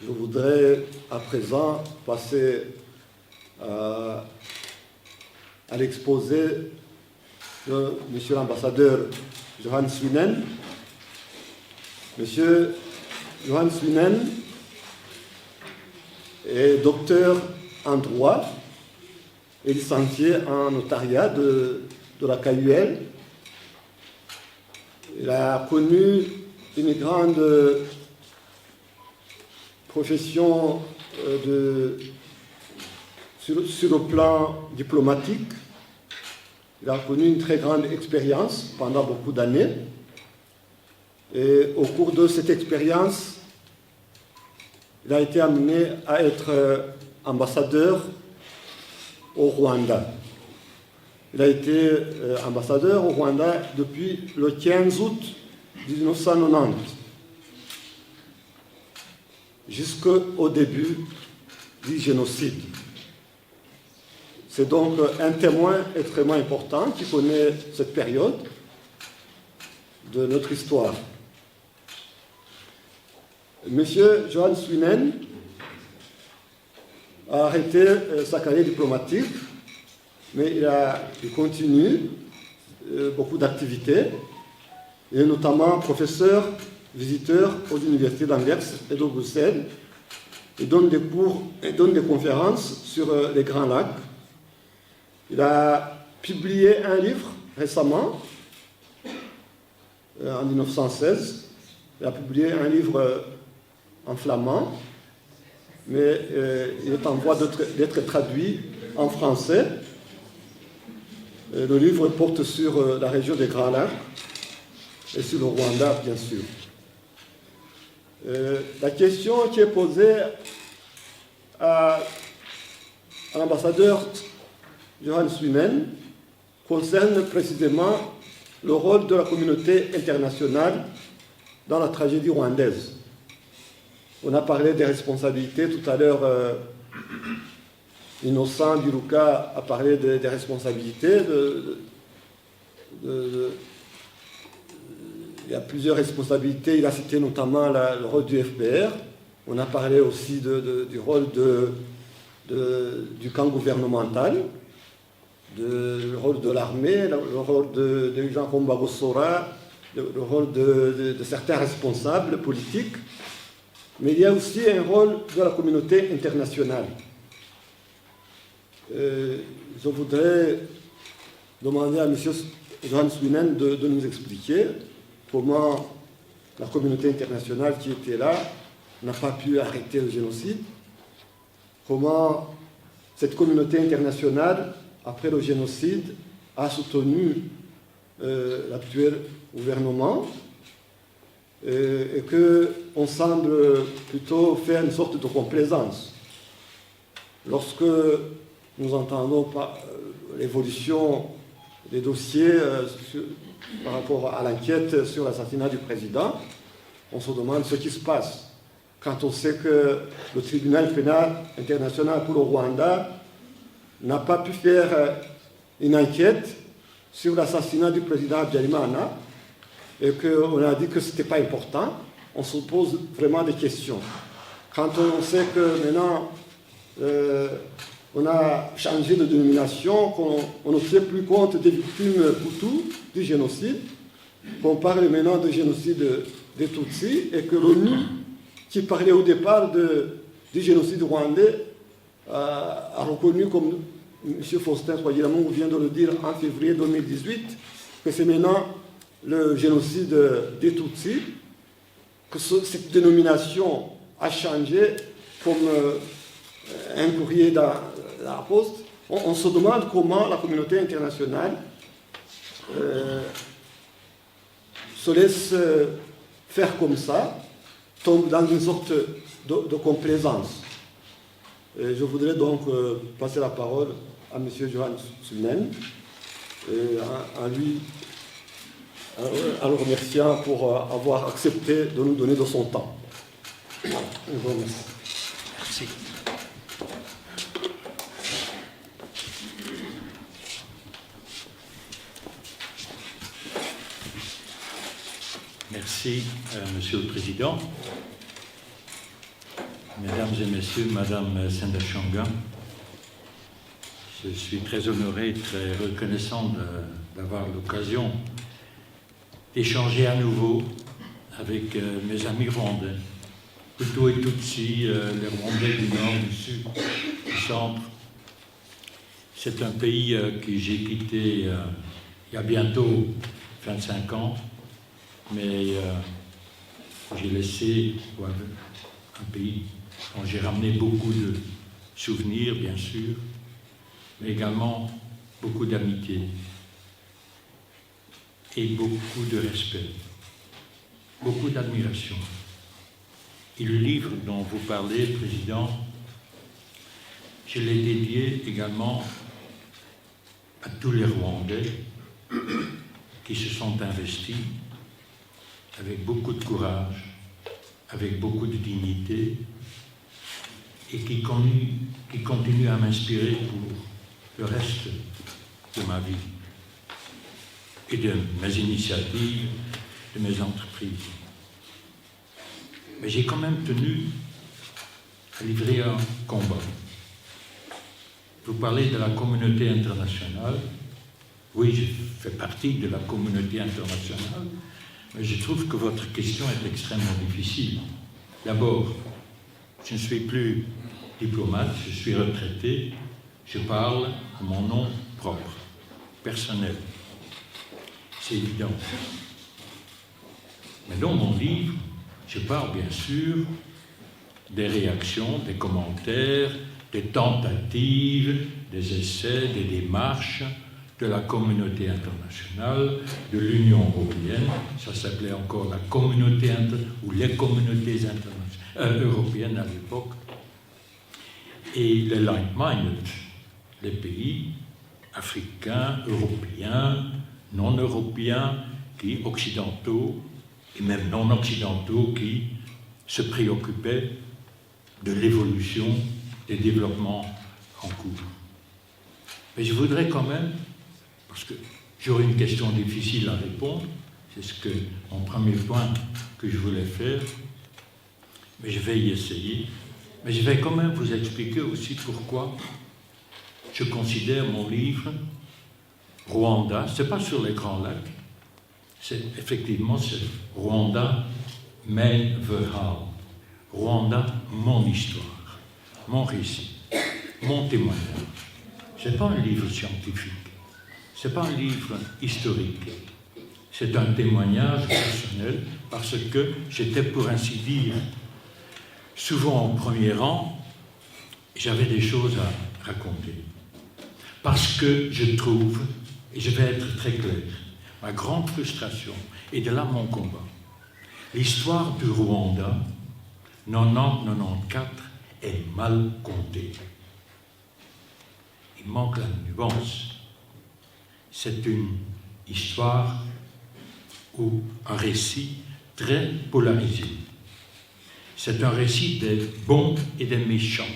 Je voudrais à présent passer à l'exposé de M. l'ambassadeur Johan Swinnen. M. Johan Swinnen est docteur en droit et licencié en notariat de la KUL. Il a connu une grande profession sur le plan diplomatique. Il a connu une très grande expérience pendant beaucoup d'années. Et au cours de cette expérience, il a été amené à être ambassadeur au Rwanda. Il a été ambassadeur au Rwanda depuis le 15 août 1990, jusqu'au début du génocide. C'est donc un témoin extrêmement important qui connaît cette période de notre histoire. Monsieur Johan Swinnen a arrêté sa carrière diplomatique, mais il continue beaucoup d'activités. Il est notamment professeur visiteur aux universités d'Anvers et de Bruxelles. Il donne des cours et donne des conférences sur les Grands Lacs. Il a publié un livre récemment, en 1916. Il a publié un livre en flamand, mais il est en voie d'être traduit en français. Le livre porte sur la région des Grands Lacs et sur le Rwanda, bien sûr. La question qui est posée à l'ambassadeur Johan Swinnen concerne précisément le rôle de la communauté internationale dans la tragédie rwandaise. On a parlé des responsabilités tout à l'heure. Innocent Biruka a parlé des responsabilités. Il y a plusieurs responsabilités. Il a cité notamment le rôle du FPR. On a parlé aussi du rôle du camp gouvernemental, le rôle de l'armée, le rôle de Jean Kombagosora, le rôle de certains responsables politiques. Mais il y a aussi un rôle de la communauté internationale. Je voudrais demander à M. Johan Swinnen de nous expliquer comment la communauté internationale qui était là n'a pas pu arrêter le génocide, comment cette communauté internationale, après le génocide, a soutenu l'actuel gouvernement, et qu'on semble plutôt faire une sorte de complaisance. Lorsque nous entendons l'évolution des dossiers par rapport à l'enquête sur l'assassinat du président, on se demande ce qui se passe. Quand on sait que le tribunal pénal international pour le Rwanda n'a pas pu faire une enquête sur l'assassinat du président Habyarimana et qu'on a dit que ce n'était pas important, on se pose vraiment des questions. Quand on sait que maintenant on a changé de dénomination, qu'on ne tient plus compte des victimes Hutus du génocide, qu'on parle maintenant de génocide des Tutsis, et que l'ONU, qui parlait au départ du génocide rwandais, a reconnu, comme M. Faustin Twagiramungu vient de le dire en février 2018, que c'est maintenant le génocide des Tutsis, que cette dénomination a changé comme un courrier dans la poste. On se demande comment la communauté internationale se laisse faire comme ça, tombe dans une sorte de complaisance. Et je voudrais donc passer la parole à M. Johan Swinnen, en le remerciant pour avoir accepté de nous donner de son temps. Je vous remercie. Merci. Merci, Monsieur le Président. Mesdames et Messieurs, Madame Sendashonga, je suis très honoré, très reconnaissant d'avoir l'occasion d'échanger à nouveau avec mes amis rwandais, Hutu et Tutsi, les Rwandais du Nord, du Sud, du Centre. C'est un pays que j'ai quitté il y a bientôt 25 ans, mais j'ai laissé un pays dont j'ai ramené beaucoup de souvenirs, bien sûr, mais également beaucoup d'amitié et beaucoup de respect, beaucoup d'admiration. Et le livre dont vous parlez, Président, je l'ai dédié également à tous les Rwandais qui se sont investis avec beaucoup de courage, avec beaucoup de dignité, et qui continuent à m'inspirer pour le reste de ma vie et de mes initiatives, de mes entreprises. Mais j'ai quand même tenu à livrer un combat. Vous parlez de la communauté internationale. Oui, je fais partie de la communauté internationale, mais je trouve que votre question est extrêmement difficile. D'abord, je ne suis plus diplomate, je suis retraité, je parle à mon nom propre, personnel. C'est évident. Mais dans mon livre, je parle bien sûr des réactions, des commentaires, des tentatives, des essais, des démarches de la communauté internationale, de l'Union européenne, ça s'appelait encore la communauté ou les communautés européennes à l'époque, et les like-minded, les pays africains, européens, non européens, qui occidentaux et même non occidentaux qui se préoccupaient de l'évolution des développements en cours. Mais je voudrais quand même, parce que j'aurais une question difficile à répondre, c'est mon premier point que je voulais faire, mais je vais y essayer. Mais je vais quand même vous expliquer aussi pourquoi je considère mon livre Rwanda, c'est pas sur les Grands Lacs, c'est Rwanda, mein Verhaal. Rwanda, mon histoire, mon récit, mon témoignage. C'est pas un livre scientifique, c'est pas un livre historique, c'est un témoignage personnel parce que j'étais, pour ainsi dire, souvent au premier rang, j'avais des choses à raconter. Parce que je trouve, et je vais être très clair, ma grande frustration, et de là mon combat, l'histoire du Rwanda, 90-94, est mal contée. Il manque la nuance. C'est une histoire ou un récit très polarisé. C'est un récit des bons et des méchants.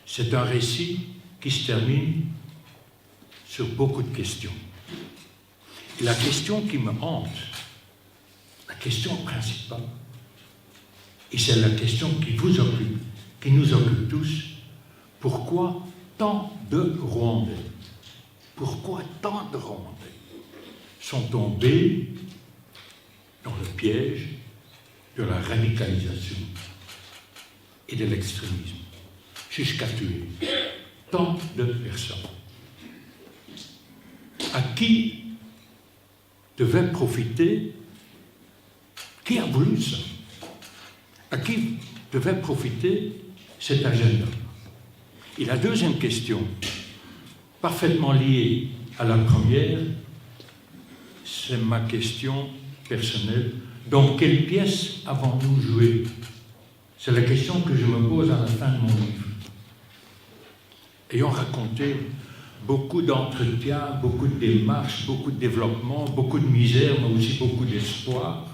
C'est un récit qui se termine sur beaucoup de questions. Et la question qui me hante, la question principale, et c'est la question qui vous occupe, qui nous occupe tous, pourquoi tant de Rwandais, pourquoi tant de Rwandais sont tombés dans le piège de la radicalisation et de l'extrémisme, jusqu'à tuer tant de personnes. À qui devait profiter, qui a voulu ça? À qui devait profiter cet agenda? Et la deuxième question, parfaitement liée à la première, c'est ma question personnelle. Dans quelle pièce avons-nous joué? C'est la question que je me pose à la fin de mon livre. Ayant raconté beaucoup d'entretiens, beaucoup de démarches, beaucoup de développement, beaucoup de misère, mais aussi beaucoup d'espoir,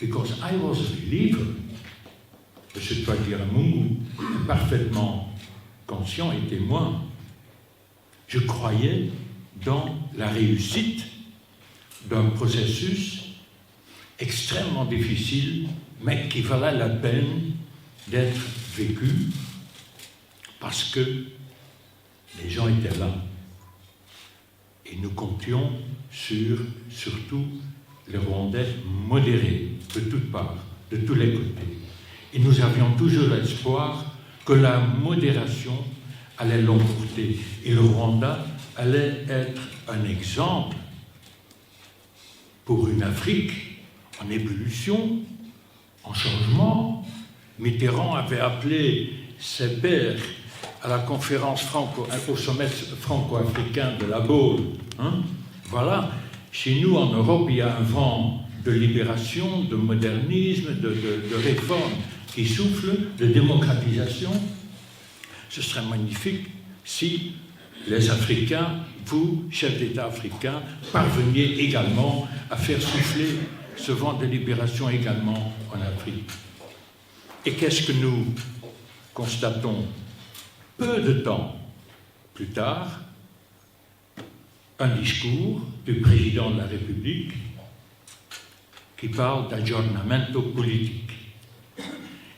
because I was a believer, M. Twagiramungu est parfaitement conscient et témoin, je croyais dans la réussite d'un processus extrêmement difficile mais qui valait la peine d'être vécu parce que les gens étaient là. Et nous comptions sur, surtout, les Rwandais modérés de toutes parts, de tous les côtés. Et nous avions toujours l'espoir que la modération allait l'emporter. Et le Rwanda allait être un exemple pour une Afrique en ébullition, en changement. Mitterrand avait appelé ses pairs à la conférence au sommet franco-africain de La Baule. Voilà, chez nous en Europe, il y a un vent de libération, de modernisme, de réforme qui souffle, de démocratisation. Ce serait magnifique si les Africains, vous, chefs d'État africains, parveniez également à faire souffler ce vent de libération également en Afrique. Et qu'est-ce que nous constatons? Peu de temps plus tard, un discours du président de la République qui parle d'aggiornamento politique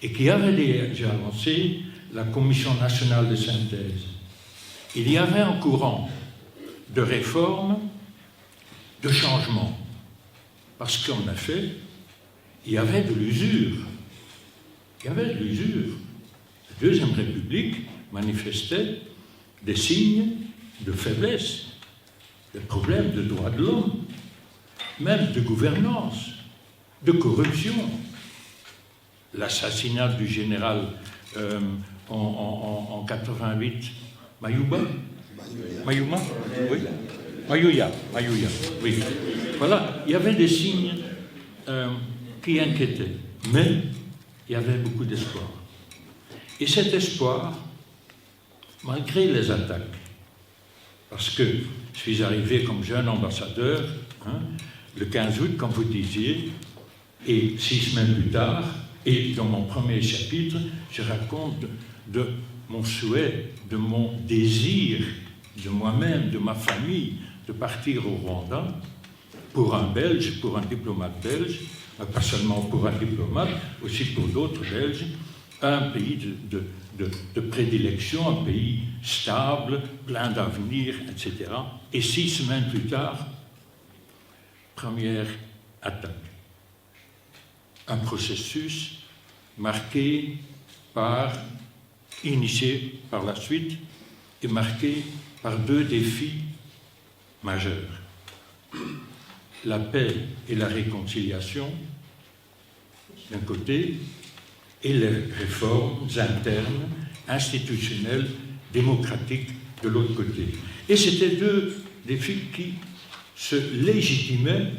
et qui avait déjà lancé la Commission nationale de synthèse. Il y avait un courant de réforme, de changement, parce qu'en effet, il y avait de l'usure. Il y avait de l'usure. La Deuxième République manifestait des signes de faiblesse, des problèmes de droits de l'homme, même de gouvernance, de corruption. L'assassinat du général en 88, Mayuba, oui, Mayuya, oui. Voilà, il y avait des signes qui inquiétaient, mais il y avait beaucoup d'espoir. Et cet espoir, malgré les attaques, parce que je suis arrivé comme jeune ambassadeur, le 15 août, comme vous disiez, et 6 semaines plus tard, et dans mon premier chapitre, je raconte de mon souhait, de mon désir, de moi-même, de ma famille, de partir au Rwanda, pour un Belge, pour un diplomate belge, pas seulement pour un diplomate, aussi pour d'autres Belges, un pays de prédilection, un pays stable, plein d'avenir, etc. Et 6 semaines plus tard, première attaque. Un processus marqué par, initié par la suite, et marqué par 2 défis majeurs. La paix et la réconciliation, d'un côté, et les réformes internes, institutionnelles, démocratiques, de l'autre côté. Et c'était 2 défis qui se légitimaient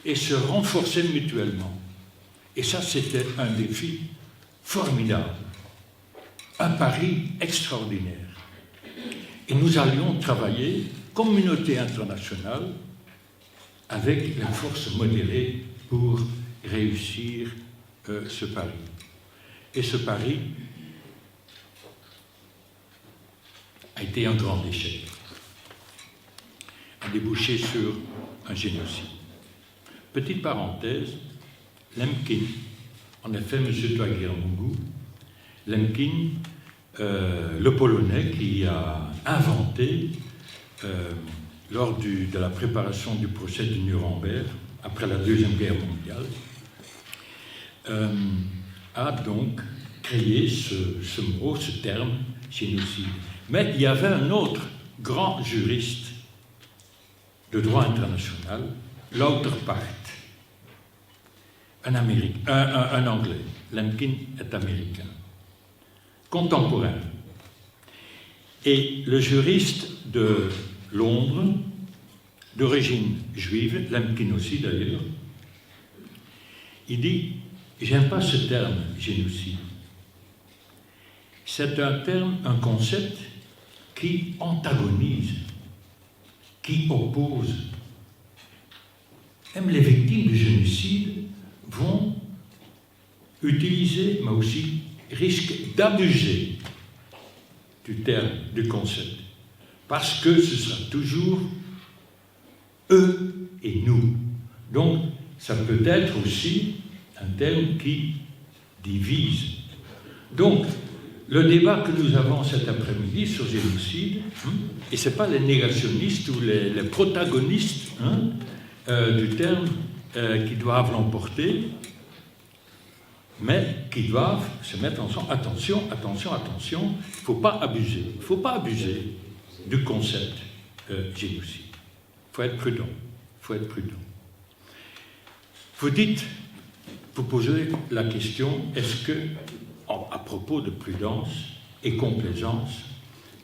et se renforçaient mutuellement. Et ça, c'était un défi formidable, un pari extraordinaire. Et nous allions travailler, communauté internationale, avec les forces modérées pour réussir ce pari. Et ce pari a été un grand échec, a débouché sur un génocide. Petite parenthèse, Lemkin, en effet, M. Twagiramungu, Lemkin, le Polonais qui a inventé, lors de la préparation du procès de Nuremberg, après la Deuxième Guerre mondiale, a donc créé ce mot, ce terme, génocide. Mais il y avait un autre grand juriste de droit international, Lauterpacht, un Anglais. Lemkin est américain, contemporain. Et le juriste de Londres, d'origine juive, Lemkin aussi d'ailleurs, il dit « J'aime pas ce terme, génocide. C'est un terme, un concept qui antagonise, qui oppose. Même les victimes du génocide vont utiliser, mais aussi risquent d'abuser du terme, du concept, parce que ce sera toujours eux et nous. Donc, ça peut être aussi un terme qui divise. Donc, le débat que nous avons cet après-midi sur génocide, et ce n'est pas les négationnistes ou les protagonistes du terme qui doivent l'emporter, mais qui doivent se mettre ensemble. Attention, attention, attention, il ne faut pas abuser. Il ne faut pas abuser du concept génocide. Il faut être prudent. Il faut être prudent. Vous dites, vous posez la question, est-ce que, à propos de prudence et complaisance,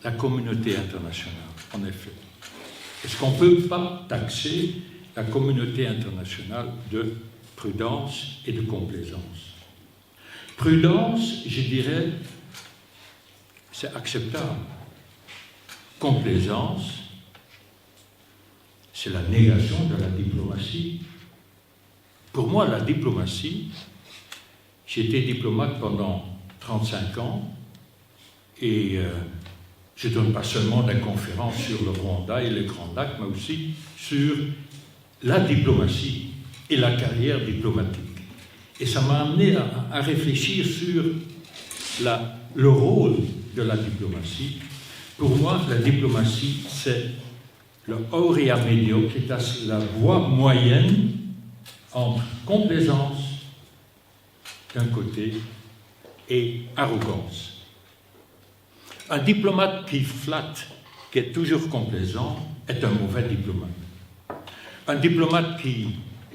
la communauté internationale, en effet, est-ce qu'on ne peut pas taxer la communauté internationale de prudence et de complaisance? Prudence, je dirais, c'est acceptable. Complaisance, c'est la négation de la diplomatie. Pour moi, la diplomatie, j'ai été diplomate pendant 35 ans et je donne pas seulement des conférences sur le Rwanda et les Grands Lacs, mais aussi sur la diplomatie et la carrière diplomatique. Et ça m'a amené à réfléchir sur le rôle de la diplomatie. Pour moi, la diplomatie, c'est le aurea mediocritas, la voie moyenne entre complaisance d'un côté et arrogance. Un diplomate qui flatte, qui est toujours complaisant, est un mauvais diplomate. Un diplomate qui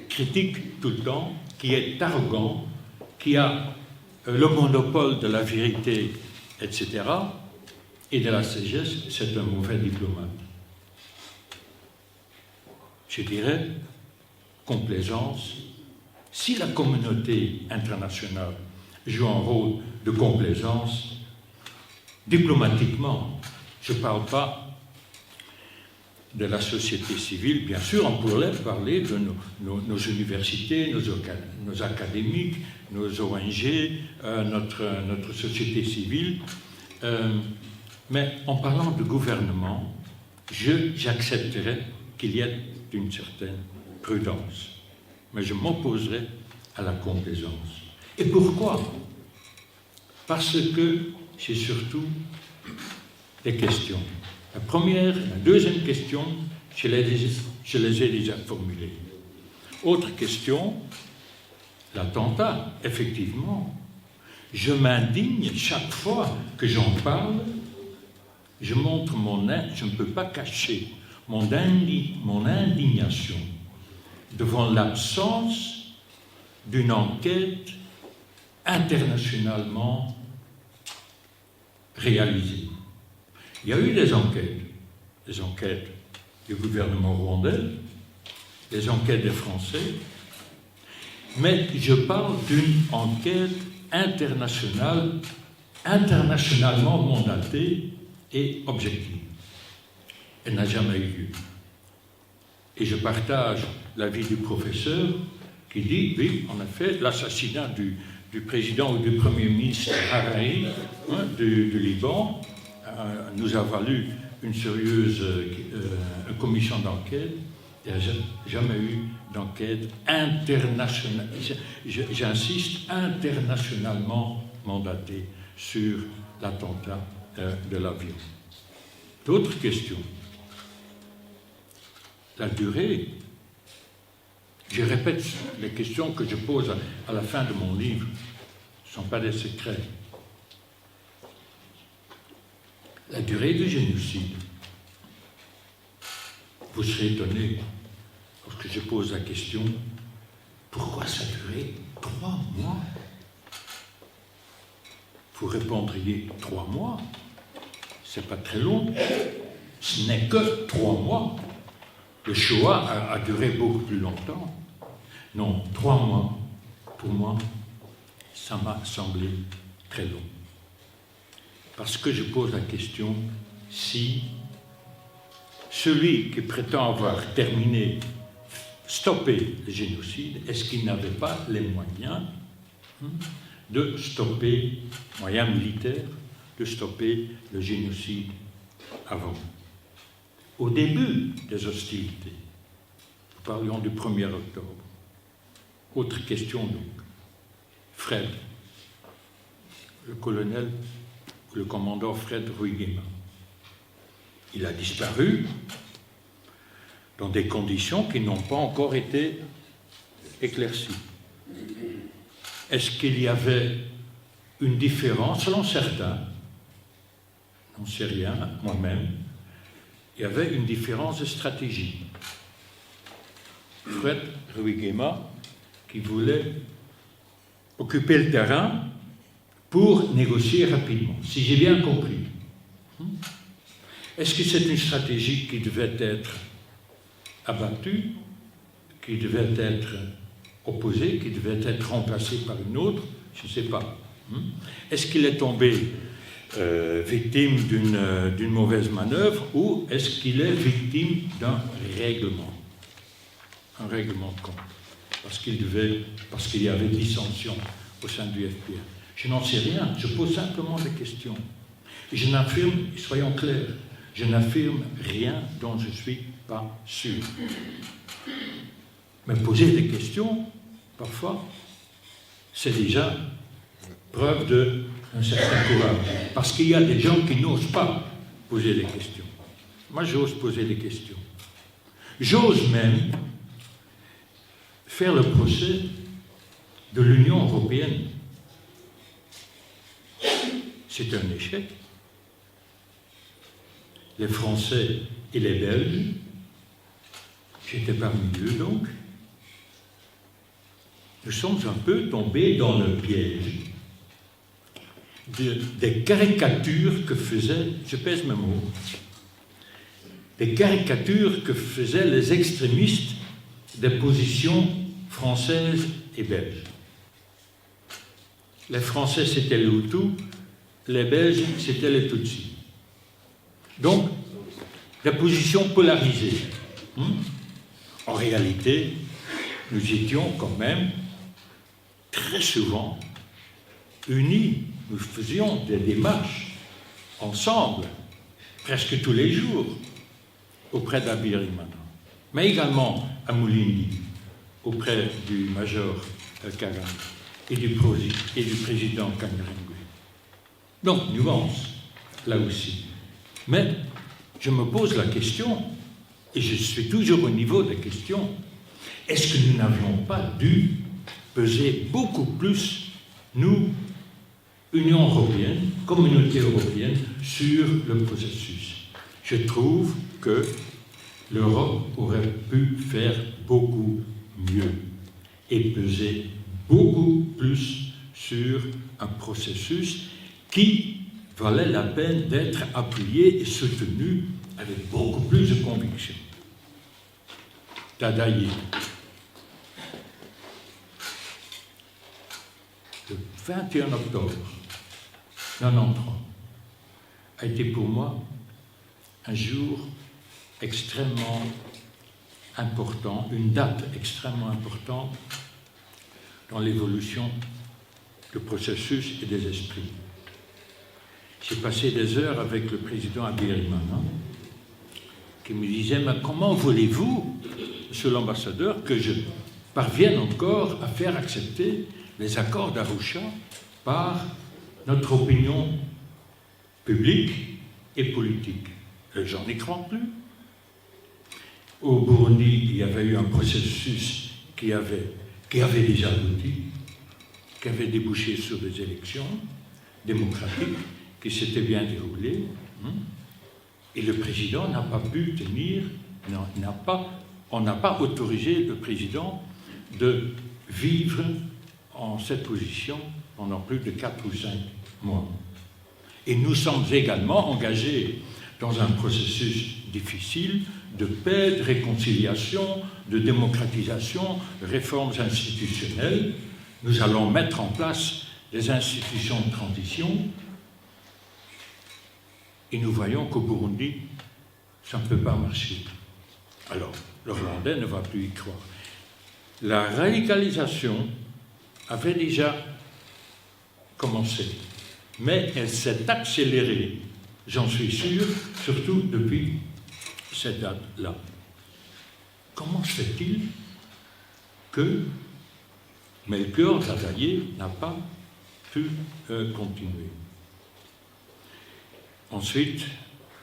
critique tout le temps, qui est arrogant, qui a le monopole de la vérité, etc., et de la sagesse, c'est un mauvais diplomate. Je dirais, complaisance, si la communauté internationale joue un rôle de complaisance, diplomatiquement, je ne parle pas de la société civile, bien sûr, on pourrait parler de nos universités, nos académiques, nos ONG, notre société civile, mais en parlant de gouvernement, j'accepterais qu'il y ait une certaine prudence, mais je m'opposerai à la complaisance. Et pourquoi? Parce que c'est surtout des questions. La première, la deuxième question, je les ai déjà formulées. Autre question, l'attentat, effectivement. Je m'indigne chaque fois que j'en parle, je montre je ne peux pas cacher mon indignation devant l'absence d'une enquête internationalement réalisée. Il y a eu des enquêtes du gouvernement rwandais, des enquêtes des Français, mais je parle d'une enquête internationale, internationalement mandatée et objective. Elle n'a jamais eu lieu. Et je partage l'avis du professeur qui dit, oui, en effet, l'assassinat du président ou du premier ministre Hariri du Liban nous a valu une sérieuse commission d'enquête. Il n'y a jamais eu d'enquête internationale, j'insiste, internationalement mandatée sur l'attentat de l'avion. D'autres questions. La durée. Je répète les questions que je pose à la fin de mon livre. Ce ne sont pas des secrets. La durée du génocide. Vous serez étonné lorsque je pose la question, pourquoi ça a duré 3 mois? Vous répondriez 3 mois, c'est pas très long, ce n'est que 3 mois. Le Shoah a duré beaucoup plus longtemps. Non, 3 mois, pour moi, ça m'a semblé très long. Parce que je pose la question, si celui qui prétend avoir terminé, stoppé le génocide, est-ce qu'il n'avait pas les moyens de stopper, moyens militaires, de stopper le génocide avant? Au début des hostilités, nous parlions du 1er octobre. Autre question donc. Fred, le colonel, le commandant Fred Ruyguema. Il a disparu dans des conditions qui n'ont pas encore été éclaircies. Est-ce qu'il y avait une différence, selon certains, j'en sais rien, moi-même, il y avait une différence de stratégie. Fred Ruyguema, qui voulait occuper le terrain pour négocier rapidement, si j'ai bien compris. Est-ce que c'est une stratégie qui devait être abattue, qui devait être opposée, qui devait être remplacée par une autre? Je ne sais pas. Est-ce qu'il est tombé victime d'une mauvaise manœuvre ou est-ce qu'il est victime d'un règlement? Un règlement de compte. Parce qu'il y avait dissension au sein du FPR. Je n'en sais rien, je pose simplement des questions. Et je n'affirme, soyons clairs, je n'affirme rien dont je ne suis pas sûr. Mais poser des questions, parfois, c'est déjà preuve d'un certain courage. Parce qu'il y a des gens qui n'osent pas poser des questions. Moi, j'ose poser des questions. J'ose même faire le procès de l'Union européenne. C'est un échec. Les Français et les Belges, j'étais parmi eux donc, nous sommes un peu tombés dans le piège des caricatures que faisaient, je pèse mes mots, des caricatures que faisaient les extrémistes des positions françaises et belges. Les Français, c'était les Hutus, les Belges, c'était les Tutsis. Donc, la position polarisée. En réalité, nous étions quand même très souvent unis. Nous faisions des démarches ensemble, presque tous les jours, auprès d'Abiyarimana, mais également à Moulindi, auprès du major Kagan et du président Kangarengui. Donc, nuance, là aussi. Mais je me pose la question, et je suis toujours au niveau des questions, est-ce que nous n'avions pas dû peser beaucoup plus, nous, Union européenne, Communauté européenne, sur le processus? Je trouve que l'Europe aurait pu faire beaucoup mieux et peser beaucoup plus sur un processus qui valait la peine d'être appuyé et soutenu avec beaucoup plus de conviction. Dadaï, le 21 octobre 1993 a été pour moi un jour extrêmement important, une date extrêmement importante dans l'évolution du processus et des esprits. J'ai passé des heures avec le président Abiyarimana qui me disait « Mais comment voulez-vous, monsieur l'ambassadeur, que je parvienne encore à faire accepter les accords d'Arusha par notre opinion publique et politique ?» J'en ai crois plus. Au Burundi, il y avait eu un processus qui avait déjà abouti, qui avait débouché sur des élections démocratiques qui s'étaient bien déroulées. Et le président n'a pas pu tenir, on n'a pas autorisé le président de vivre en cette position pendant plus de 4 ou 5 mois. Et nous sommes également engagés dans un processus difficile de paix, de réconciliation, de démocratisation, réformes institutionnelles. Nous allons mettre en place des institutions de transition. Et nous voyons qu'au Burundi, ça ne peut pas marcher. Alors, le Rwandais ne va plus y croire. La radicalisation avait déjà commencé, mais elle s'est accélérée, j'en suis sûr, surtout depuis cette date-là. Comment se fait-il que Melchior Zadaye n'a pas pu continuer. Ensuite,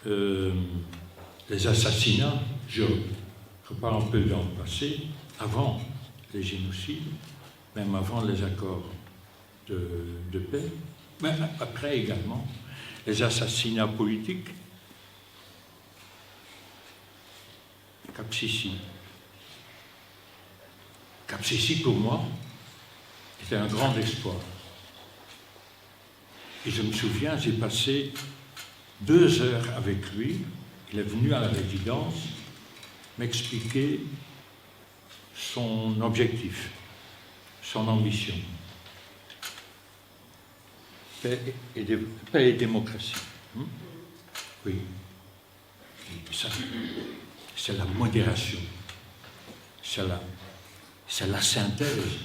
les assassinats, je repars un peu dans le passé, avant les génocides, même avant les accords de paix, mais après également, les assassinats politiques. Cap Sissi. Cap Sissi, pour moi, était un grand espoir. Et je me souviens, j'ai passé 2 heures avec lui. Il est venu à la résidence m'expliquer son objectif, son ambition. Paix et démocratie. Oui. Et ça, c'est la modération. C'est la synthèse.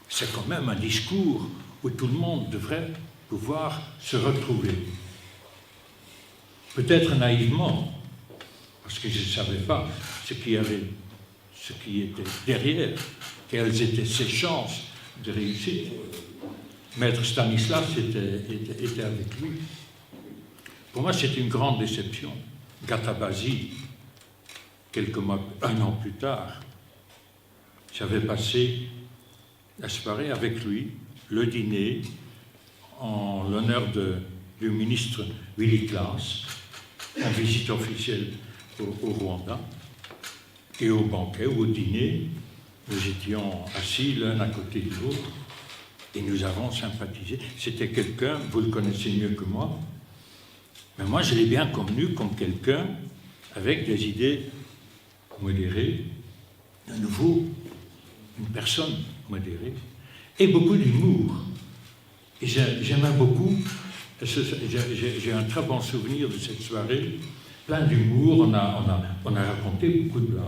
C'est quand même un discours où tout le monde devrait pouvoir se retrouver. Peut-être naïvement, parce que je ne savais pas ce qui était derrière, quelles étaient ses chances de réussir. Maître Stanislas était avec lui. Pour moi, c'est une grande déception. Gatabazi, un an plus tard, j'avais passé la soirée avec lui, le dîner, en l'honneur du ministre Willy Klaas, en visite officielle au Rwanda, et au banquet ou au dîner, nous étions assis l'un à côté de l'autre, et nous avons sympathisé. C'était quelqu'un, vous le connaissez mieux que moi, mais moi je l'ai bien connu comme quelqu'un avec des idées modérées, de nouveau, une personne modérée, et beaucoup d'humour. Et j'aimais beaucoup, j'ai un très bon souvenir de cette soirée, plein d'humour, on a raconté beaucoup de blagues.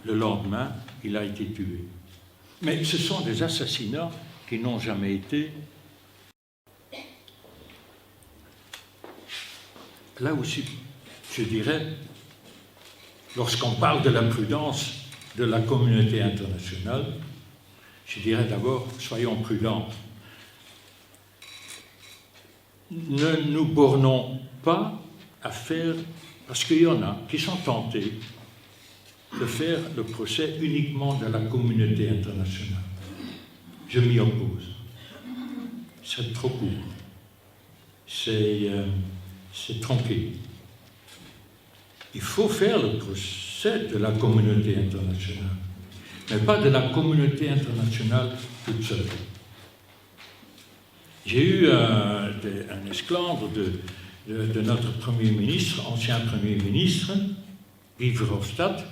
Le lendemain, il a été tué. Mais ce sont des assassinats qui n'ont jamais été. Là aussi, je dirais, lorsqu'on parle de la prudence de la communauté internationale, je dirais d'abord, soyons prudents. Ne nous bornons pas à faire, parce qu'il y en a qui sont tentés de faire le procès uniquement de la communauté internationale. Je m'y oppose. C'est trop court. C'est tronqué. Il faut faire le procès de la communauté internationale, mais pas de la communauté internationale toute seule. J'ai eu un esclandre de notre Premier ministre, ancien Premier ministre, Guy Verhofstadt,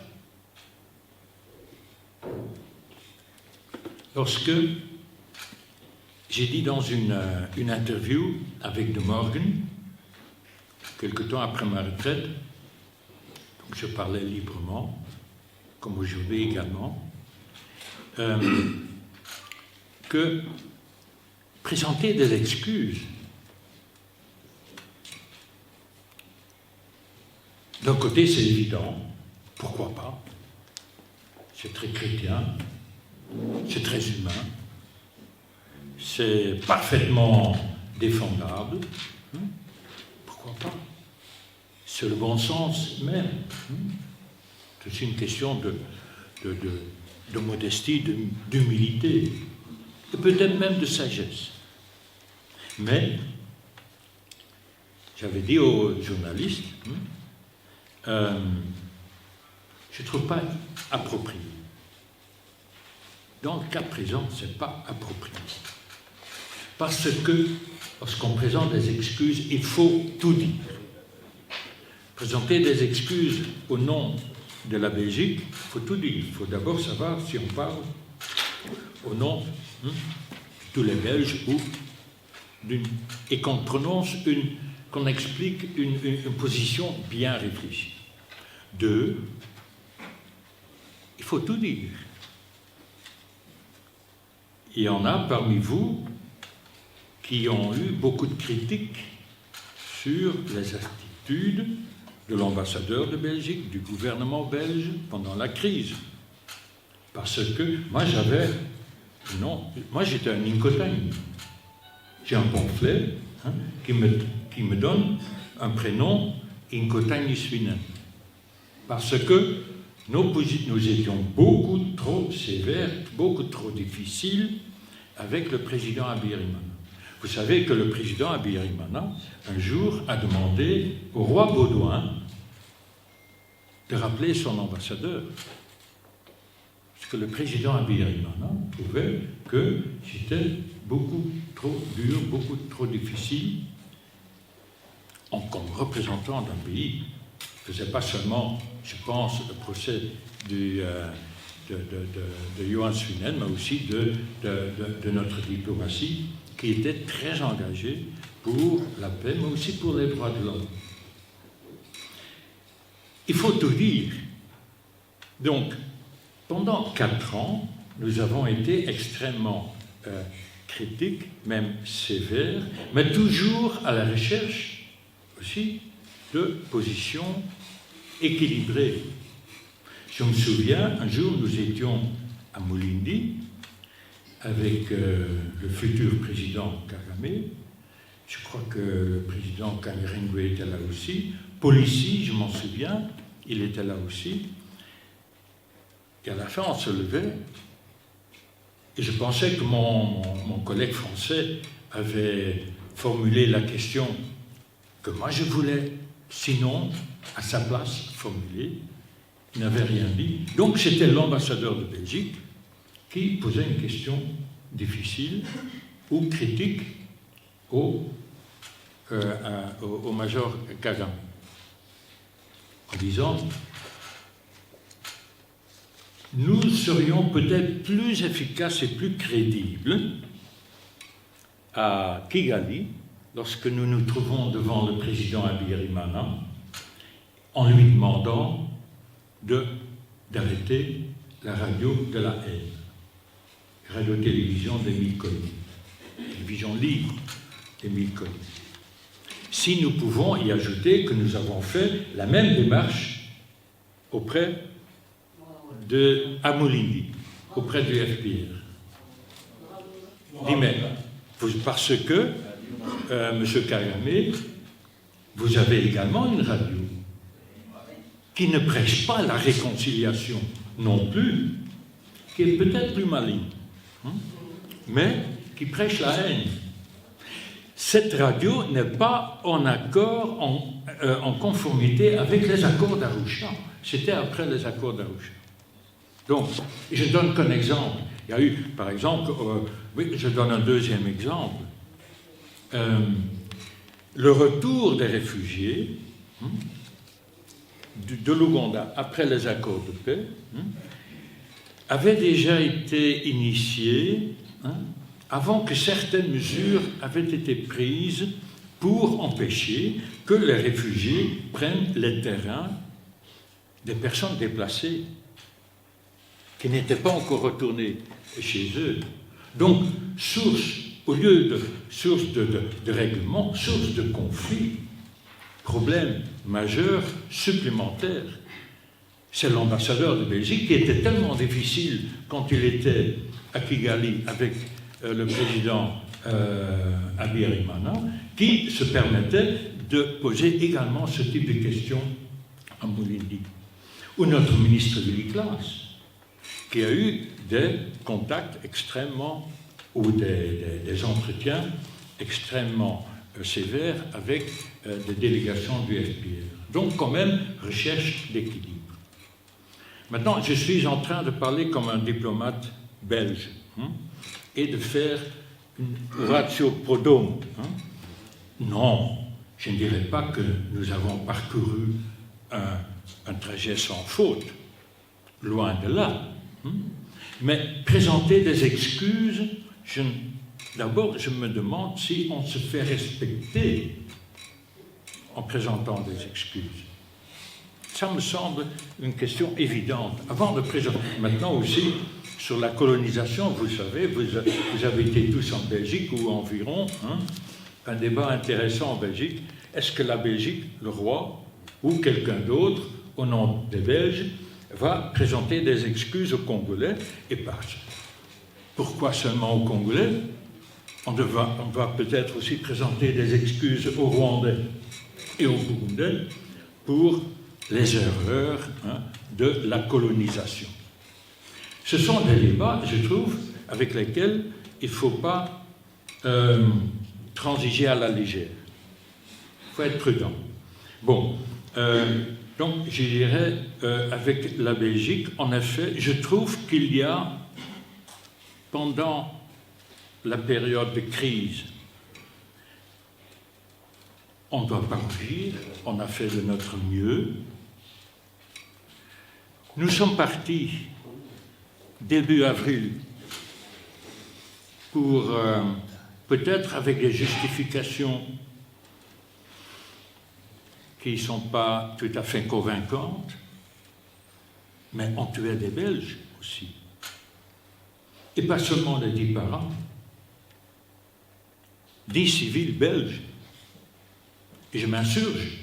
lorsque j'ai dit dans une interview avec De Morgan, quelque temps après ma retraite, donc je parlais librement, comme aujourd'hui également, que présenter des excuses, d'un côté c'est évident, pourquoi pas, c'est très chrétien, c'est très humain, c'est parfaitement défendable, pourquoi pas, c'est le bon sens même, c'est une question de modestie, d'humilité, et peut-être même de sagesse. Mais, j'avais dit aux journalistes, je ne trouve pas approprié. Dans le cas présent, ce n'est pas approprié. Parce que, lorsqu'on présente des excuses, il faut tout dire. Présenter des excuses au nom de la Belgique, il faut tout dire. Il faut d'abord savoir si on parle au nom de tous les Belges ou et qu'on prononce qu'on explique une position bien réfléchie. 2, il faut tout dire. Il y en a parmi vous qui ont eu beaucoup de critiques sur les attitudes de l'ambassadeur de Belgique, du gouvernement belge pendant la crise. Parce que moi j'étais un Incotagne. J'ai un pamphlet qui me donne un prénom, Incotagne Swinen. Parce que nous étions beaucoup trop sévères, beaucoup trop difficiles avec le président Abiyarimana. Vous savez que le président Abiyarimana, un jour, a demandé au roi Baudouin de rappeler son ambassadeur. Parce que le président Abiyarimana trouvait que j'étais beaucoup trop dur, beaucoup trop difficile, comme représentant d'un pays. Je ne faisais pas seulement, je pense, le procès de Johan Swinen, mais aussi de notre diplomatie, qui était très engagée pour la paix, mais aussi pour les droits de l'homme. Il faut tout dire. Donc, pendant 4 ans, nous avons été extrêmement critiques, même sévères, mais toujours à la recherche aussi de positions équilibrées. Je me souviens, un jour, nous étions à Mulindi avec le futur président Kagame. Je crois que le président Kanyarengwe était là aussi. Polici, je m'en souviens, il était là aussi. Et à la fin, on se levait. Et je pensais que mon collègue français avait formulé la question que moi je voulais, sinon, à sa place, formuler. Il n'avait rien dit. Donc c'était l'ambassadeur de Belgique qui posait une question difficile ou critique au major Kagame, en disant « Nous serions peut-être plus efficaces et plus crédibles à Kigali lorsque nous nous trouvons devant le président Abiyarimana en lui demandant d'arrêter la radio de la haine, radio-télévision d'Émile Coly, télévision libre d'Émile Coly. Si nous pouvons y ajouter que nous avons fait la même démarche auprès de Amolindi, auprès du FPR. Dis, mais parce que, M. Kagame, vous avez également une radio qui ne prêche pas la réconciliation non plus, qui est peut-être plus maligne, mais qui prêche la haine. Cette radio n'est pas en accord, en conformité avec les accords d'Arusha. C'était après les accords d'Arusha. Donc, je donne qu'un exemple. Il y a eu, par exemple, oui, je donne un deuxième exemple. Le retour des réfugiés de l'Ouganda après les accords de paix avait déjà été initié avant que certaines mesures avaient été prises pour empêcher que les réfugiés prennent les terrains des personnes déplacées qui n'étaient pas encore retournées chez eux. Donc, au lieu de source de règlement, source de conflit, problème majeur supplémentaire. C'est l'ambassadeur de Belgique qui était tellement difficile quand il était à Kigali avec le président Abiyarimana, qui se permettait de poser également ce type de questions à Mulindi. Ou notre ministre de l'E-Classe, qui a eu des contacts extrêmement, ou des entretiens extrêmement sévères avec des délégations du FPR. Donc, quand même, recherche d'équilibre. Maintenant, je suis en train de parler comme un diplomate belge et de faire une ratio pro domo. Non, je ne dirais pas que nous avons parcouru un trajet sans faute, loin de là. Mais présenter des excuses, d'abord, je me demande si on se fait respecter en présentant des excuses. Ça me semble une question évidente. Avant de présenter, maintenant aussi, sur la colonisation, vous savez, vous avez été tous en Belgique ou environ, un débat intéressant en Belgique. Est-ce que la Belgique, le roi, ou quelqu'un d'autre, au nom des Belges, va présenter des excuses aux Congolais, et pas. Pourquoi seulement aux Congolais? On va peut-être aussi présenter des excuses aux Rwandais et aux Burundais pour les erreurs de la colonisation. Ce sont des débats, je trouve, avec lesquels il ne faut pas transiger à la légère. Il faut être prudent. Bon, donc je dirais, avec la Belgique, en effet, je trouve qu'il y a, pendant la période de crise, on ne doit pas rougir, on a fait de notre mieux. Nous sommes partis début avril pour, peut-être avec des justifications qui ne sont pas tout à fait convaincantes, mais on tuait des Belges aussi. Et pas seulement les 10 parents, 10 civils belges. Et je m'insurge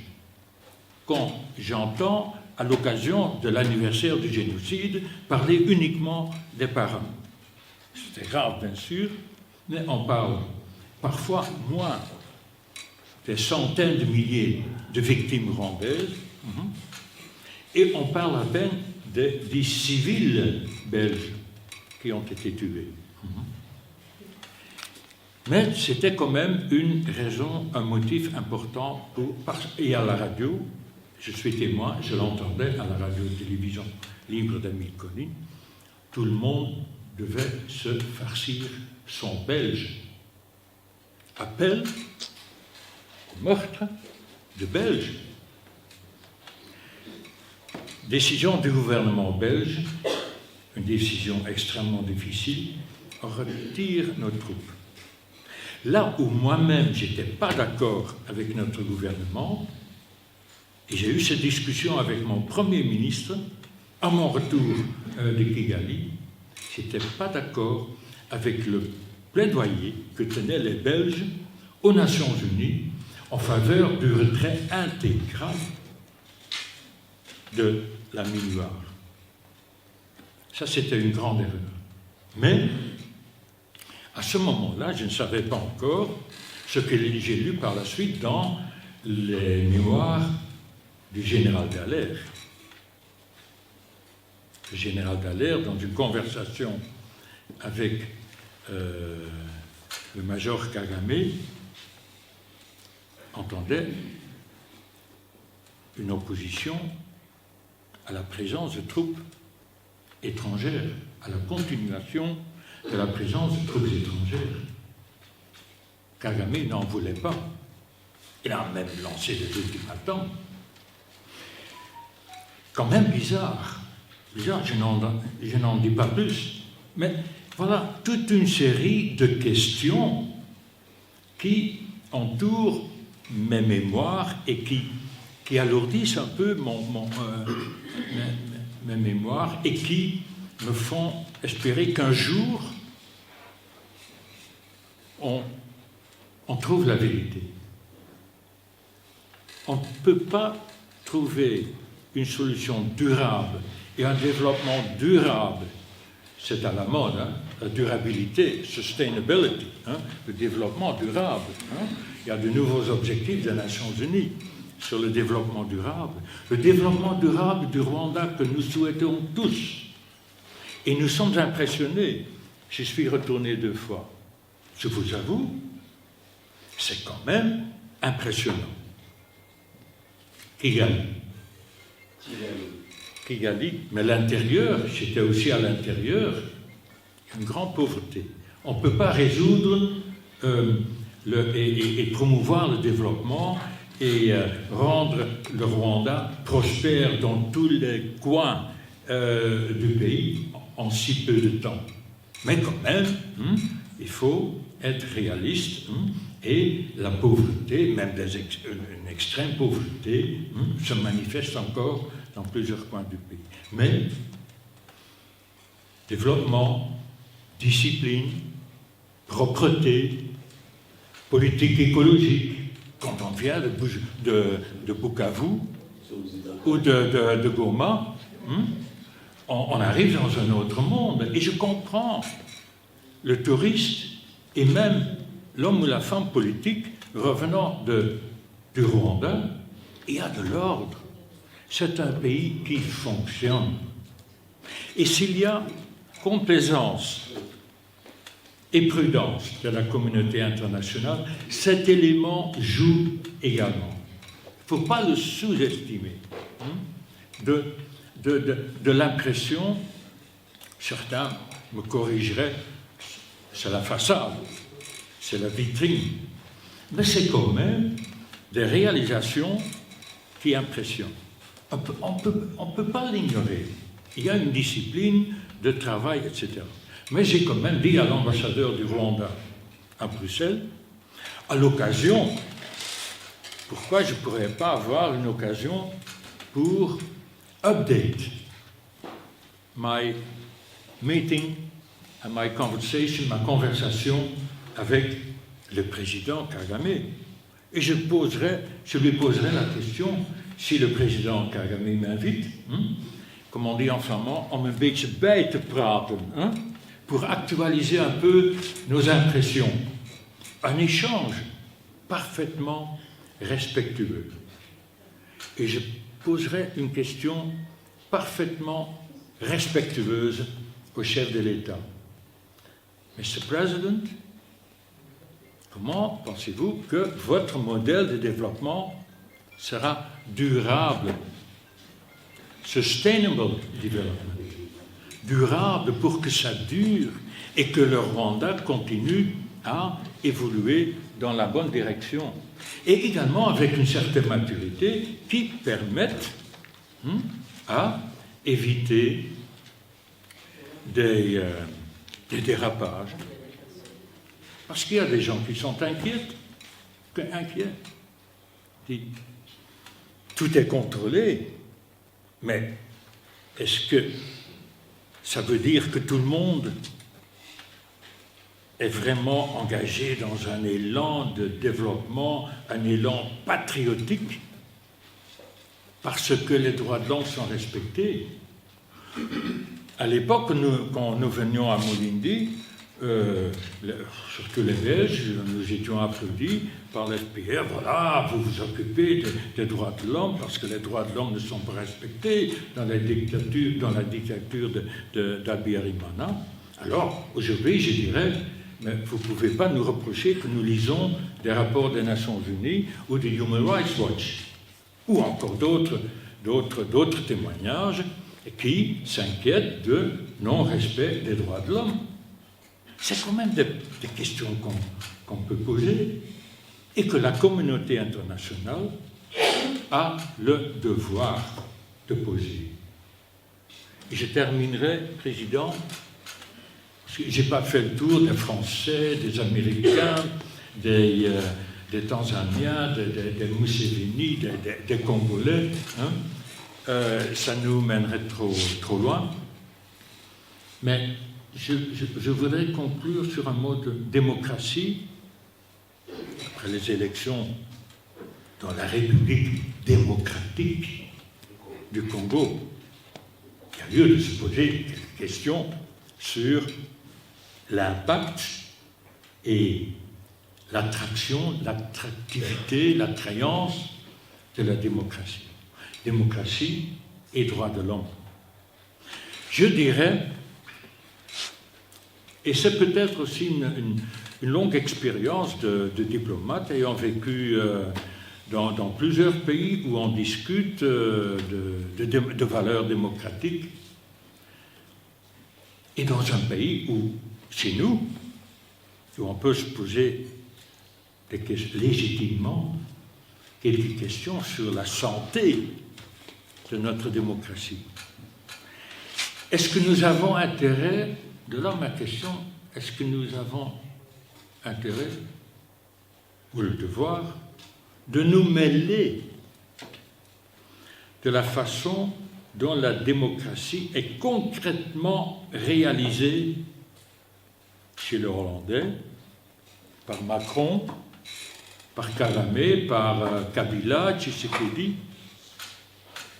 quand j'entends, à l'occasion de l'anniversaire du génocide, parler uniquement des parents. C'est grave, bien sûr, mais on parle parfois moins des centaines de milliers de victimes rwandaises, et on parle à peine des 10 civils belges qui ont été tués. Mais c'était quand même une raison, un motif important et à la radio, je suis témoin, je l'entendais à la radio-télévision libre d'Émile Colline, tout le monde devait se farcir son belge. Appel au meurtre de Belges. Décision du gouvernement belge, une décision extrêmement difficile, on retire nos troupes. Là où moi-même, je n'étais pas d'accord avec notre gouvernement, et j'ai eu cette discussion avec mon Premier ministre, à mon retour de Kigali, je n'étais pas d'accord avec le plaidoyer que tenaient les Belges aux Nations Unies en faveur du retrait intégral de la Minuar. Ça, c'était une grande erreur. Mais, à ce moment-là, je ne savais pas encore ce que j'ai lu par la suite dans les mémoires du général Dallaire. Le général Dallaire, dans une conversation avec le major Kagame, entendait une opposition à la présence de troupes étrangères, à la continuation de la présence de troupes étrangères. Kagame n'en voulait pas. Il a même lancé des ultimatums. Quand même bizarre. Bizarre, je n'en dis pas plus. Mais voilà toute une série de questions qui entourent mes mémoires et qui alourdissent un peu mes mémoires et qui me font espérer qu'un jour, on trouve la vérité. On ne peut pas trouver une solution durable et un développement durable, c'est à la mode, la durabilité, sustainability, le développement durable. Il y a de nouveaux objectifs des Nations Unies sur le développement durable. Le développement durable du Rwanda que nous souhaitons tous. Et nous sommes impressionnés. J'y suis retourné 2 fois. Je vous avoue, c'est quand même impressionnant. Kigali, mais l'intérieur, j'étais aussi à l'intérieur, une grande pauvreté. On ne peut pas résoudre et promouvoir le développement et rendre le Rwanda prospère dans tous les coins du pays en si peu de temps. Mais quand même, il faut être réaliste et la pauvreté, même une extrême pauvreté, se manifeste encore dans plusieurs coins du pays. Mais développement, discipline, propreté, politique écologique, quand on vient de Bukavu ou de Goma, on arrive dans un autre monde. Et je comprends le touriste et même l'homme ou la femme politique revenant du Rwanda. Il y a de l'ordre. C'est un pays qui fonctionne. Et s'il y a complaisance et prudence de la communauté internationale, cet élément joue également. Il ne faut pas le sous-estimer. De l'impression, certains me corrigeraient, c'est la façade, c'est la vitrine, mais c'est quand même des réalisations qui impressionnent. On peut pas l'ignorer. Il y a une discipline de travail, etc. Mais j'ai quand même dit à l'ambassadeur du Rwanda à Bruxelles, à l'occasion, pourquoi je ne pourrais pas avoir une occasion pour update my meeting and my conversation, ma conversation avec le président Kagame. Et je lui poserai la question, si le président Kagame m'invite, comme on dit en flamand, om een beetje bij te praten, pour actualiser un peu nos impressions. Un échange parfaitement respectueux. Et je poserai une question parfaitement respectueuse au chef de l'État. Mr. President, comment pensez-vous que votre modèle de développement sera durable? Sustainable development. Durable pour que ça dure et que le Rwanda continue à évoluer dans la bonne direction. Et également avec une certaine maturité qui permette à éviter des dérapages. Parce qu'il y a des gens qui sont inquiets. Tout est contrôlé, mais est-ce que ça veut dire que tout le monde est vraiment engagé dans un élan de développement, un élan patriotique, parce que les droits de l'homme sont respectés? À l'époque, quand nous venions à Mulindi, surtout les Belges, nous étions applaudis par l'FPR. Voilà, vous vous occupez des droits de l'homme parce que les droits de l'homme ne sont pas respectés dans la dictature d'Abiyarimana. Alors, aujourd'hui, je dirais, mais vous ne pouvez pas nous reprocher que nous lisons des rapports des Nations Unies ou de Human Rights Watch, ou encore d'autres témoignages qui s'inquiètent de non-respect des droits de l'homme. C'est quand même des questions qu'on peut poser et que la communauté internationale a le devoir de poser. Et je terminerai, Président, parce que je n'ai pas fait le tour des Français, des Américains, des Tanzaniens, des Museveni, des Congolais. Ça nous mènerait trop loin. Mais je voudrais conclure sur un mot de démocratie. Après les élections dans la République démocratique du Congo, il y a lieu de se poser des questions sur l'impact et l'attraction, l'attractivité, l'attrayance de la démocratie. Démocratie et droits de l'homme. Je dirais, et c'est peut-être aussi une longue expérience de diplomate ayant vécu dans plusieurs pays où on discute de valeurs démocratiques, et dans un pays où, chez nous, où on peut se poser légitimement quelques questions sur la santé de notre démocratie. Est-ce que nous avons intérêt, de là ma question, est-ce que nous avons intérêt, ou le devoir, de nous mêler de la façon dont la démocratie est concrètement réalisée chez les Hollandais, par Macron, par Kagame, par Kabila, Tshisekedi?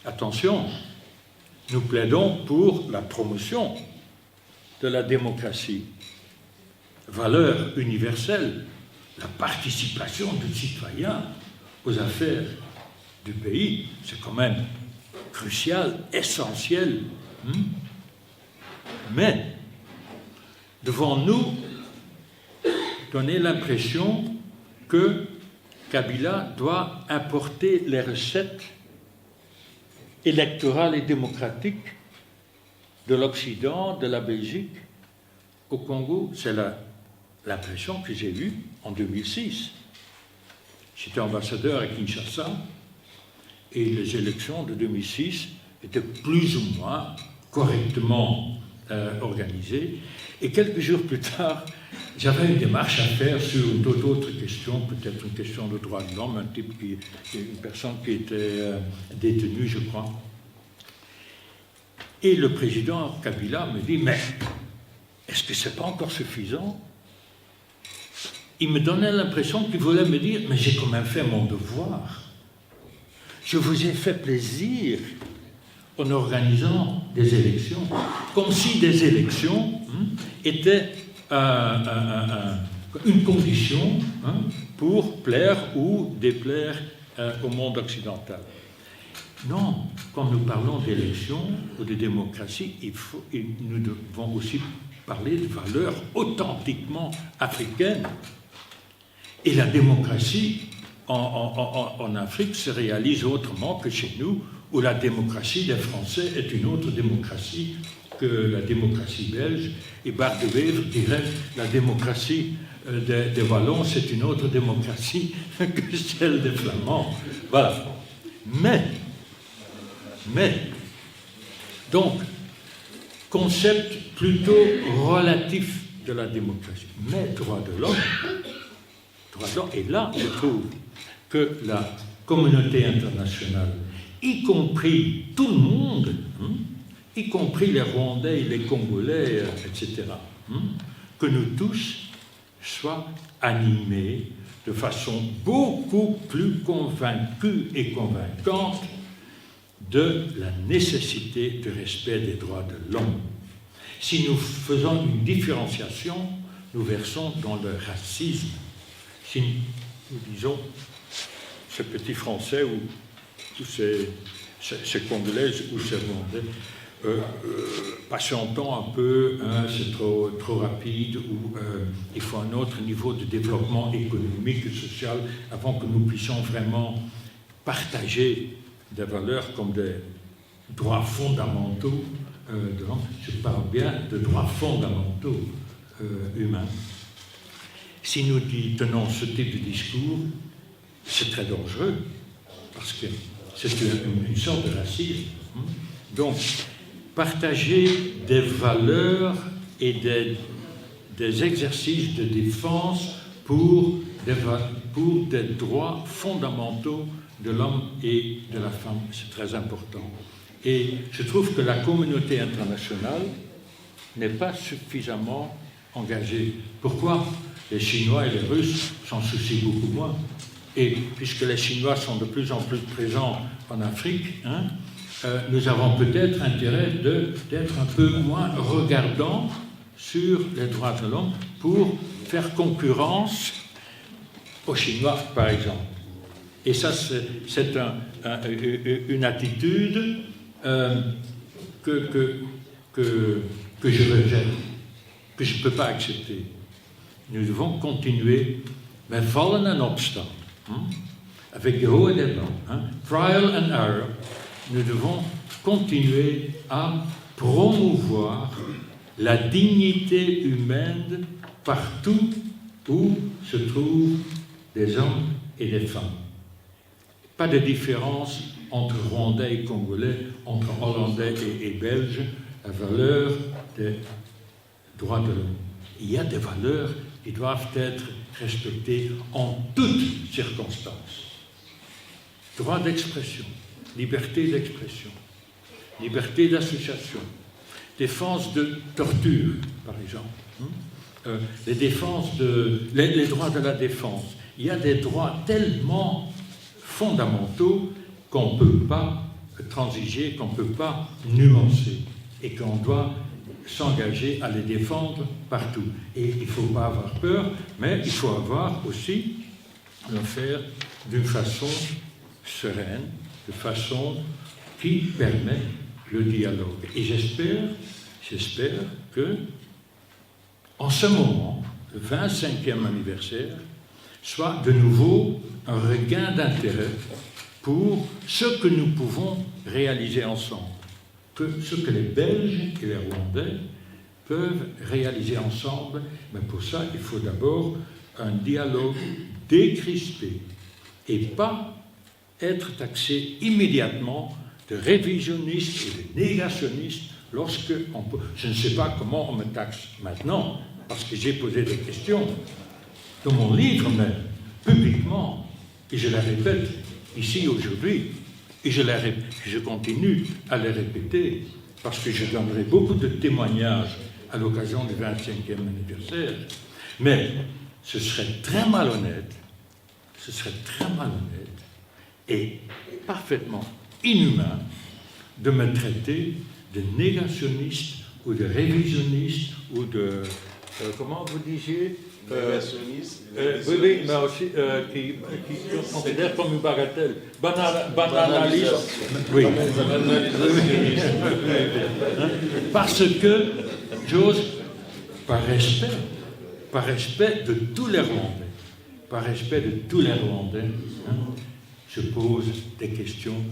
Attention, nous plaidons pour la promotion de la démocratie, valeur universelle, la participation du citoyen aux affaires du pays, c'est quand même crucial, essentiel. Mais devons-nous donner l'impression que Kabila doit importer les recettes électorales et démocratiques de l'Occident, de la Belgique au Congo? C'est l'impression que j'ai eue en 2006. J'étais ambassadeur à Kinshasa et les élections de 2006 étaient plus ou moins correctement organisées. Et quelques jours plus tard, j'avais une démarche à faire sur une toute autre question, peut-être une question de droits de l'homme, une personne qui était détenue, je crois. Et le président Kabila me dit, mais est-ce que ce n'est pas encore suffisant? Il me donnait l'impression qu'il voulait me dire, mais j'ai quand même fait mon devoir. Je vous ai fait plaisir en organisant des élections, comme si des élections étaient une condition pour plaire ou déplaire au monde occidental. Non, quand nous parlons d'élections ou de démocratie, nous devons aussi parler de valeurs authentiquement africaines. Et la démocratie en Afrique se réalise autrement que chez nous, où la démocratie des Français est une autre démocratie que la démocratie belge. Et Bardewevre dirait la démocratie des Wallons, c'est une autre démocratie que celle des Flamands. Voilà. Mais, donc, concept plutôt relatif de la démocratie. Mais droits de l'homme, et là, je trouve que la communauté internationale, y compris tout le monde, y compris les Rwandais, les Congolais, etc., que nous tous soient animés de façon beaucoup plus convaincue et convaincante de la nécessité du respect des droits de l'homme. Si nous faisons une différenciation, nous versons dans le racisme. Si nous disons ces petits Français ou ces Congolais ou ces Rwandais, patientons un peu, c'est trop rapide, ou il faut un autre niveau de développement économique et social avant que nous puissions vraiment partager des valeurs comme des droits fondamentaux de l'homme. Je parle bien de droits fondamentaux humains. Si nous tenons ce type de discours, c'est très dangereux, parce que c'est une sorte de racisme. Donc, partager des valeurs et des exercices de défense pour des droits fondamentaux de l'homme et de la femme, c'est très important. Et je trouve que la communauté internationale n'est pas suffisamment engagée. Pourquoi? Les Chinois et les Russes s'en soucient beaucoup moins. Et puisque les Chinois sont de plus en plus présents en Afrique, nous avons peut-être intérêt d'être un peu moins regardants sur les droits de l'homme pour faire concurrence aux Chinois, par exemple. Et ça, c'est une attitude que je rejette, que je ne peux pas accepter. Nous devons continuer, mais vallen en opstaan, avec des hauts et des bas, trial and error. Nous devons continuer à promouvoir la dignité humaine partout où se trouvent des hommes et des femmes. Pas de différence entre Rwandais et Congolais, entre Hollandais et Belges, la valeur des droits de l'homme. Il y a des valeurs qui doivent être respectées en toutes circonstances. Droit d'expression, liberté d'expression, liberté d'association, défense de torture, par exemple, les droits de la défense. Il y a des droits tellement fondamentaux qu'on ne peut pas transiger, qu'on ne peut pas nuancer et qu'on doit s'engager à les défendre partout. Et il ne faut pas avoir peur, mais il faut avoir aussi le faire d'une façon sereine, de façon qui permet le dialogue. Et j'espère que, en ce moment, le 25e anniversaire, soit de nouveau un regain d'intérêt pour ce que nous pouvons réaliser ensemble, ce que les Belges et les Rwandais peuvent réaliser ensemble. Mais pour ça, il faut d'abord un dialogue décrispé et pas être taxé immédiatement de révisionniste et de négationniste lorsque on peut. Je ne sais pas comment on me taxe maintenant, parce que j'ai posé des questions dans mon livre, mais publiquement, et je la répète ici aujourd'hui, et je continue à les répéter, parce que je donnerai beaucoup de témoignages à l'occasion du 25e anniversaire, mais ce serait très malhonnête et parfaitement inhumain de me traiter de négationniste ou de révisionniste ou de... comment vous disiez négationniste. Oui, mais aussi qui considère comme une bagatelle. Banaliste. Oui. Parce que j'ose, par respect de tous les Rwandais, je pose des questions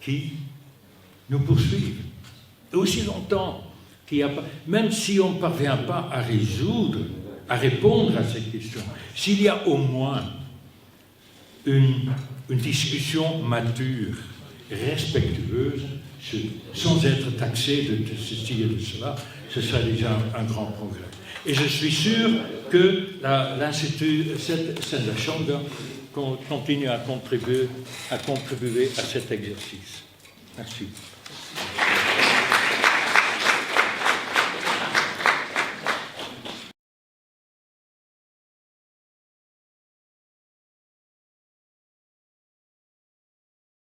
qui nous poursuivent. Et aussi longtemps qu'il n'y a pas, même si on ne parvient pas à répondre à ces questions, s'il y a au moins une discussion mature, respectueuse, sans être taxé de ceci et de cela, ce serait déjà un grand progrès. Et je suis sûr que l'Institut Sendachonga continue à contribuer à cet exercice. Merci.